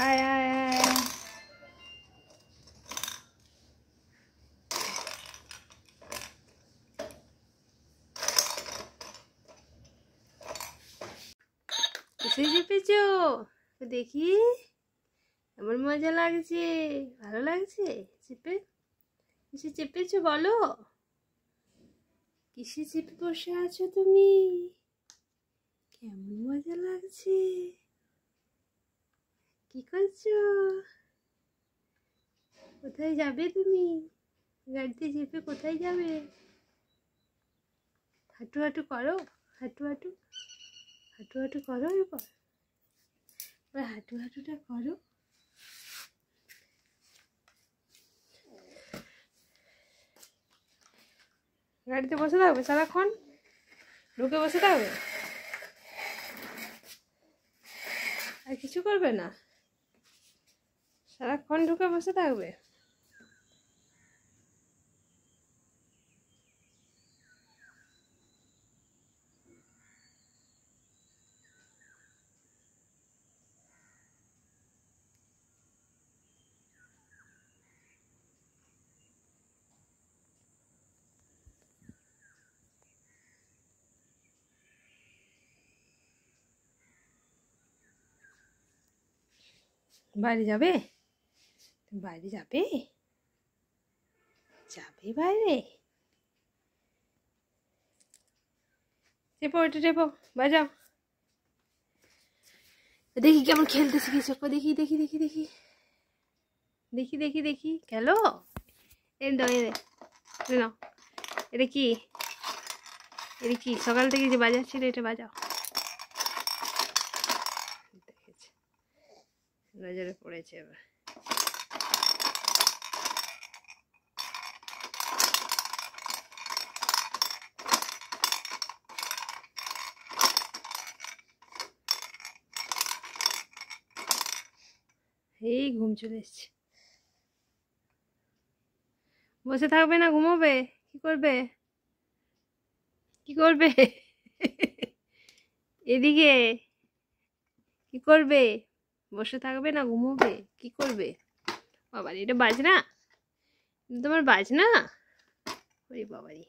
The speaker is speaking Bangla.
আয় আয় আয় এসে চেপেছো দেখি, আমার মজা লাগছে, ভালো লাগছে চেপে। কিসে চেপেছো বলো, কিসে চেপে বসে আছো তুমি? কেমন মজা লাগছে, কি করছো? কোথায় যাবে তুমি? গাড়িতে চেপে কোথায় যাবে? হাঁটু হাঁটু করো, হাঁটু হাঁটু হাঁটু হাঁটু করো। এবার হাঁটু হাঁটুটা করো। গাড়িতে বসে থাকবে সারাক্ষণ, ঢুকে বসে থাকবে, আর কিছু করবে না, সারাক্ষণ ঢুকে বসে থাকবে। বাইরে যাবে, বাইরে যাবে, যাবে বাইরে। চেপো, ওইটা চেপো, বাজাও। দেখি কেমন খেলতে শিখেছো, দেখি দেখি দেখি দেখি দেখি দেখি দেখি খেলো। এই দাও, এই নাও, এটা কি, এটা কি সকাল থেকে যে বাজাচ্ছিল, এটা বাজাও। দেখেছে, নজরে পড়েছে এবার। এই ঘুম চলে এসছে। বসে থাকবে না, ঘুমোবে? কি করবে, কি করবে? এদিকে কি করবে? বসে থাকবে না ঘুমোবে? কি করবে? বাবারি, এটা বাজনা, তোমার বাজনা। ওরে বাবারি।